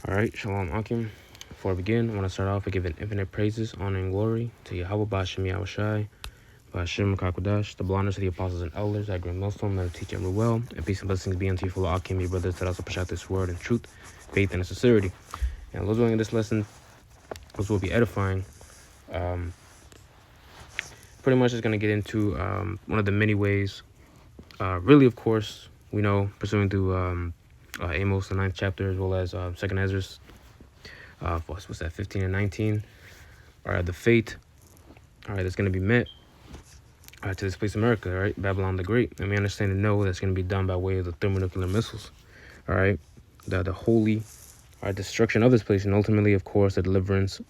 All right, Shalom Akim. Before I begin, I want to start off by giving infinite praises, honor, and glory to Yahweh Bashem Yahushai, Bashem Kakodash, the blindness of the apostles and elders, I grant Muslim, let teach every well, and peace and blessings be unto you, full of Akim, your brothers, that also push out this word in truth, faith, and sincerity. And those in this lesson, those will be edifying. Pretty much is going to get into one of the many ways, really, of course, we know, pursuing through Amos, the 9th chapter, as well as 2nd Ezra, what's that, 15 and 19, the fate, that's going to be met to this place, America, right, Babylon the Great. And we understand and know that's going to be done by way of the thermonuclear missiles, all right, the holy destruction of this place, and ultimately, of course, the deliverance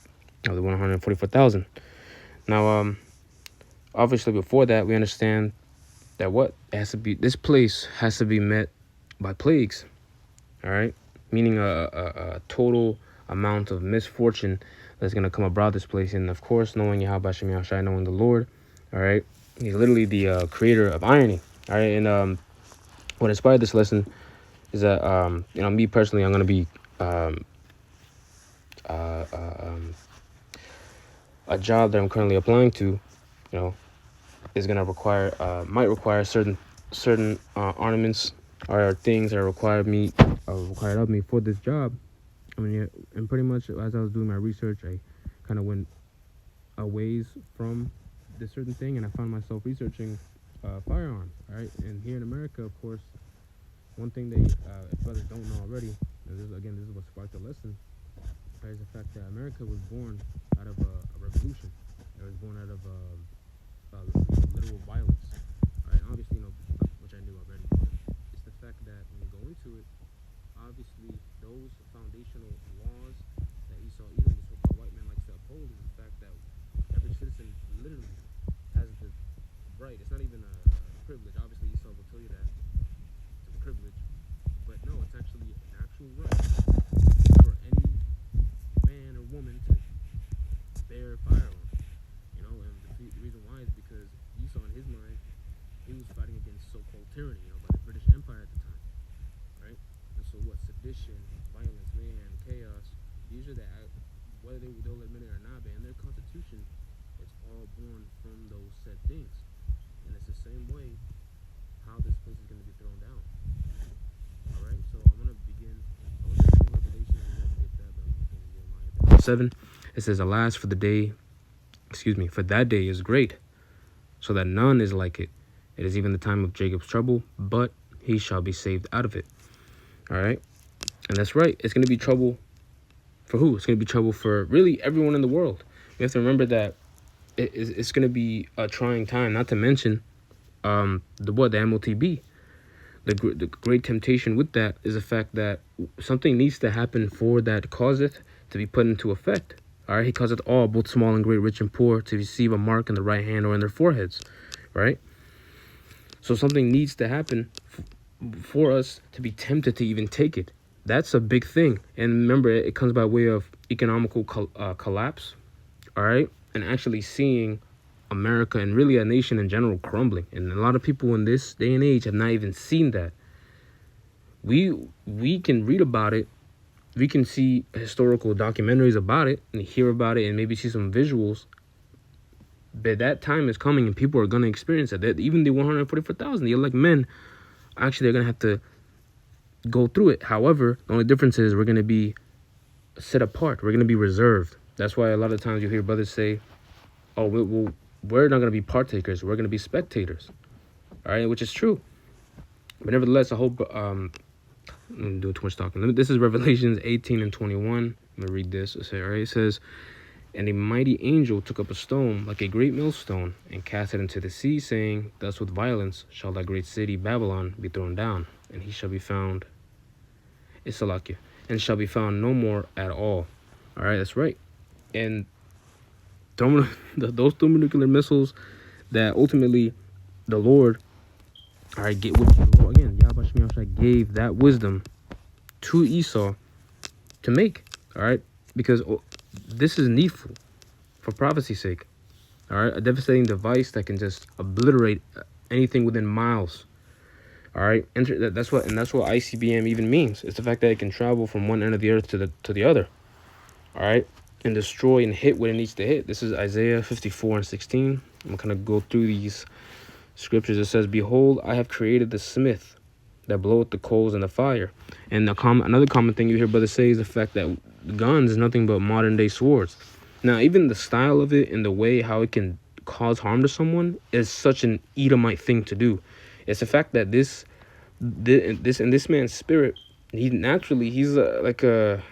of the 144,000. Now, obviously, before that, we understand that this place has to be met by plagues, all right, meaning a total amount of misfortune that's going to come about this place. And of course, knowing Yahweh Shem Yahushai, knowing the Lord, all right, he's literally the creator of irony, all right. And what inspired this lesson is that me personally, I'm going to be a job that I'm currently applying to, is going to might require certain ornaments or things that are required of me for this job. I mean, yeah, and pretty much as I was doing my research, I kind of went a ways from this certain thing, and I found myself researching firearms. All right, and here in America, of course, one thing they if brothers don't know already, and this is what sparked the lesson, is the fact that America was born out of a revolution. It was born out of literal violence. All right, obviously, which I knew already, but it's the fact that when you go into it, obviously, those foundational laws that Esau Edom, the so-called white man, likes to uphold, is the fact that every citizen literally has the right. It's not even a privilege. Obviously, Esau will tell you that it's a privilege, but no, it's actually an actual right for any man or woman to bear a firearm. And the reason why is because Esau, in his mind, he was fighting against so-called tyranny, by the British Empire at the time, right? And so what? Sedition, violence, mayhem, chaos. These are whether they'll admit it or not, but in their constitution, it's all born from those said things. And it's the same way how this place is going to be thrown down. All right, so I'm going to begin. I was just in Revelation, and you have to get that, but I'm just going to Jeremiah 7. It says, "Alas, for that day is great, so that none is like it. It is even the time of Jacob's trouble, but he shall be saved out of it." All right, and that's right. It's going to be trouble for who? It's going to be trouble for really everyone in the world. We have to remember that it's going to be a trying time. Not to mention the MOTB. The great temptation with that is the fact that something needs to happen for that causeth to be put into effect. All right, he causeth all, both small and great, rich and poor, to receive a mark in the right hand or in their foreheads. Right. So something needs to happen for us to be tempted to even take it. That's a big thing. And remember, it comes by way of economical collapse, all right? And actually seeing America and really a nation in general crumbling. And a lot of people in this day and age have not even seen that. We can read about it. We can see historical documentaries about it and hear about it and maybe see some visuals. But that time is coming and people are going to experience it. That even the 144,000, the elect men, actually, they're going to have to go through it. However, the only difference is we're going to be set apart. We're going to be reserved. That's why a lot of times you hear brothers say, oh, we're not going to be partakers. We're going to be spectators. All right, which is true. But nevertheless, I hope, I'm doing too much talking. This is Revelations 18 and 21. I'm going to read this. It says, "And a mighty angel took up a stone like a great millstone and cast it into the sea, saying, Thus with violence shall that great city Babylon be thrown down, and he shall be found, Isalakia, and shall be found no more at all." All right, that's right. And those thermonuclear missiles that ultimately the Lord, all right, Yahweh Shem Yahushai gave that wisdom to Esau to make, all right, because this is needful for prophecy's sake, all right, a devastating device that can just obliterate anything within miles, All right, that's what ICBM even means. It's the fact that it can travel from one end of the earth to the other. All right, and destroy and hit what it needs to hit. This is Isaiah 54:16. I'm gonna go through these scriptures. It says, "Behold, I have created the smith that bloweth the coals in the fire." And another common thing you hear brothers say is the fact that guns is nothing but modern day swords. Now, even the style of it and the way how it can cause harm to someone is such an Edomite thing to do. It's the fact that this in this man's spirit, he's in a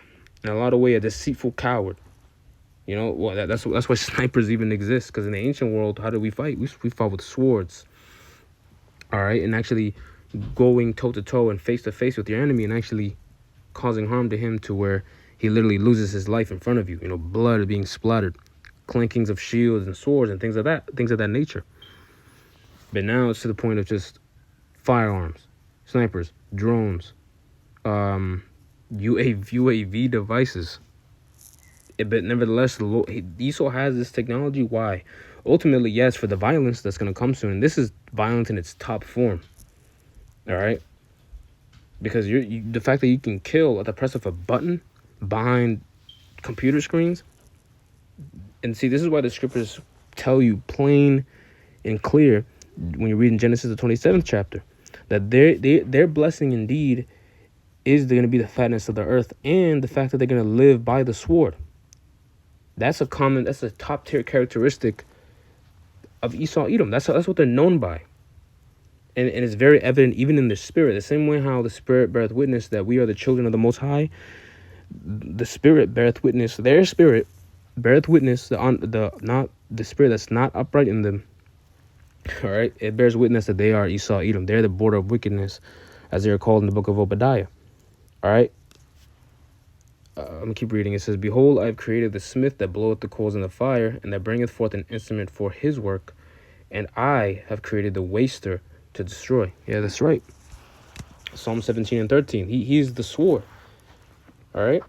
lot of way a deceitful coward. You know, well, that's why snipers even exist. Because in the ancient world, how did we fight? We fought with swords. All right, and actually going toe to toe and face to face with your enemy, and actually causing harm to him to where he literally loses his life in front of you. You know, blood being splattered, clankings of shields and swords and things of that nature. But now it's to the point of just firearms, snipers, drones, UAV devices. But nevertheless, Esau has this technology. Why? Ultimately, yes, for the violence that's going to come soon. And this is violence in its top form. All right? Because the fact that you can kill at the press of a button behind computer screens. And see, this is why the scriptures tell you plain and clear when you read in Genesis, the 27th chapter, that their blessing indeed is going to be the fatness of the earth and the fact that they're going to live by the sword. That's a top tier characteristic of Esau Edom. That's what they're known by. And it's very evident even in their spirit. The same way how the spirit beareth witness that we are the children of the Most High, the spirit beareth witness, their spirit beareth witness, not the spirit that's not upright in them. All right, it bears witness that they are Esau Edom. They're the border of wickedness, as they are called in the book of Obadiah. All right. I'm gonna keep reading. It says, "Behold, I have created the smith that bloweth the coals in the fire, and that bringeth forth an instrument for his work, and I have created the waster to destroy." Yeah, that's right. Psalm 17:13. He's the sword. All right,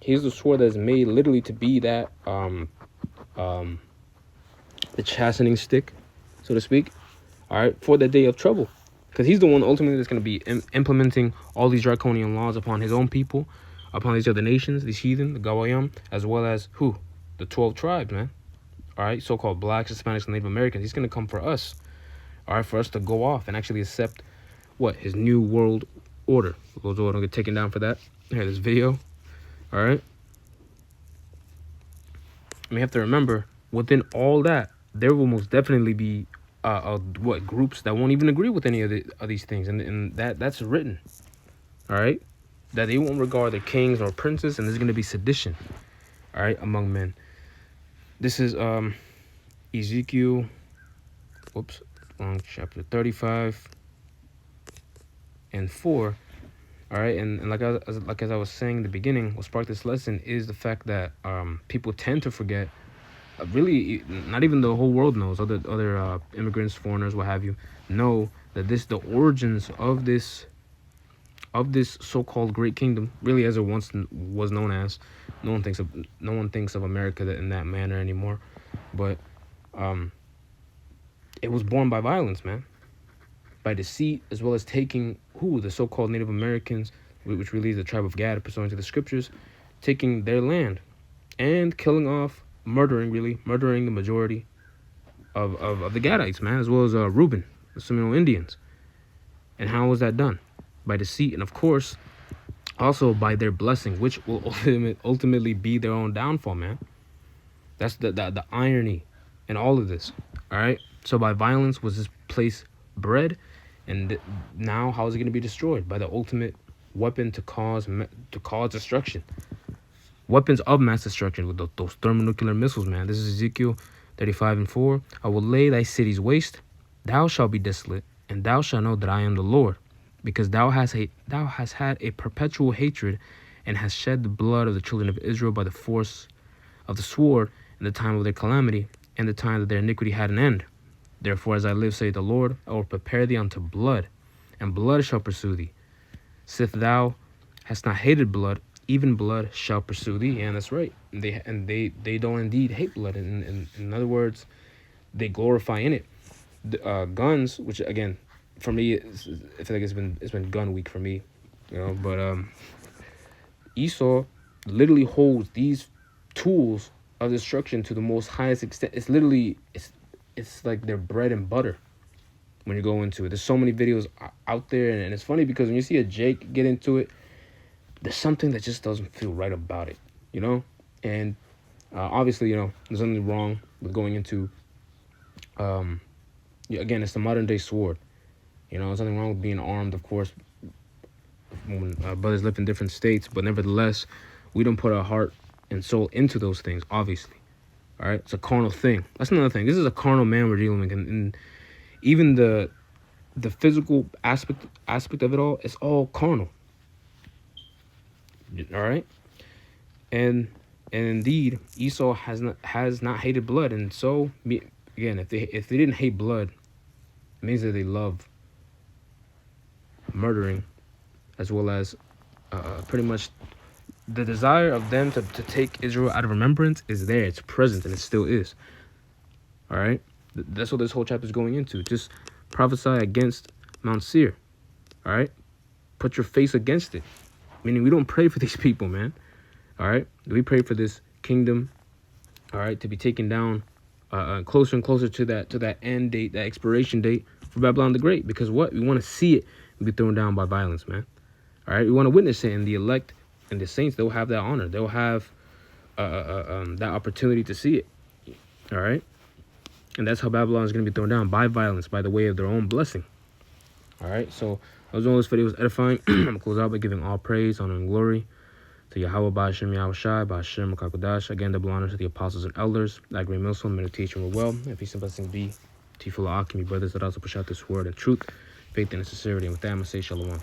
he's the sword that is made literally to be that the chastening stick, so to speak. All right, for the day of trouble, because he's the one ultimately that's going to be implementing all these draconian laws upon his own people, upon these other nations, these heathen, the Gawayam, as well as who? The 12 tribes, man. All right, so-called blacks, Hispanics, and Native Americans. He's going to come for us. All right, for us to go off and actually accept what? His new world order. Those don't get taken down for that. Here, this video. All right. We have to remember, within all that, there will most definitely be groups that won't even agree with any of these things, and that's written. All right. That they won't regard their kings or princes, and there's going to be sedition, all right, among men. This is Ezekiel, wrong chapter, 35 and 4, all right, and as I was saying in the beginning, what sparked this lesson is the fact that people tend to forget, really, not even the whole world knows, other immigrants, foreigners, what have you, know that the origins of this so-called great kingdom, really as it once was known as. No one thinks of America in that manner anymore, but it was born by violence, man, by deceit, as well as taking the so-called Native Americans, which really is the tribe of Gad, pursuant to the scriptures, taking their land and killing off, murdering the majority of the Gadites, man, as well as Reuben, the Seminole Indians. And how was that done? By deceit, and of course also by their blessing, which will ultimately be their own downfall, man. That's the irony in all of this. All right, so by violence was this place bred, and now how is it going to be destroyed? By the ultimate weapon to cause destruction, weapons of mass destruction, with those thermonuclear missiles, man. This is Ezekiel 35 and 4. "I will lay thy cities waste, thou shalt be desolate, and thou shalt know that I am the Lord. Because thou hast had a perpetual hatred, and hast shed the blood of the children of Israel by the force of the sword in the time of their calamity, and the time that their iniquity had an end. Therefore, as I live, saith the Lord, I will prepare thee unto blood, and blood shall pursue thee. Sith thou hast not hated blood, even blood shall pursue thee." And that's right. They don't indeed hate blood. In other words, they glorify in it. Guns, which again, for me, I feel like it's been gun week for me, you know. But Esau literally holds these tools of destruction to the most highest extent. It's literally it's like their bread and butter when you go into it. There's so many videos out there, and it's funny because when you see a Jake get into it, there's something that just doesn't feel right about it, you know. And obviously, you know, there's nothing wrong with going into again, it's the modern day sword. You know, there's nothing wrong with being armed, of course, when brothers live in different states, but nevertheless, we don't put our heart and soul into those things, obviously. All right, it's a carnal thing. That's another thing. This is a carnal man we're dealing with, and even the physical aspect of it all, it's all carnal. All right, and indeed, Esau has not hated blood, and so again, if they didn't hate blood, it means that they love murdering, as well as pretty much the desire of them to take Israel out of remembrance is there. It's present, and it still is. All right, that's what this whole chapter is going into. Just prophesy against Mount Seir. All right, put your face against it. Meaning, we don't pray for these people, man. All right, we pray for this kingdom, all right, to be taken down closer and closer to that end date, that expiration date for Babylon the Great. Because what? We want to see it be thrown down by violence, man. All right, we want to witness it, and the elect and the saints, they'll have that honor. They'll have that opportunity to see it. All right, and that's how Babylon is going to be thrown down, by violence, by the way of their own blessing. All right, so as long as this video was edifying, I'm going to close out by giving all praise, honor, and glory to Yahweh, Ba'ashem, Yahweh Shai, Ba'ashem, Makakodash. Again, double honor to the apostles and elders. I agree, Milson, meditation were well. And peace and blessings be to you, full of alchemy, brothers that also push out this word and truth, faith, and sincerity. And with that, I'm going to say shalom.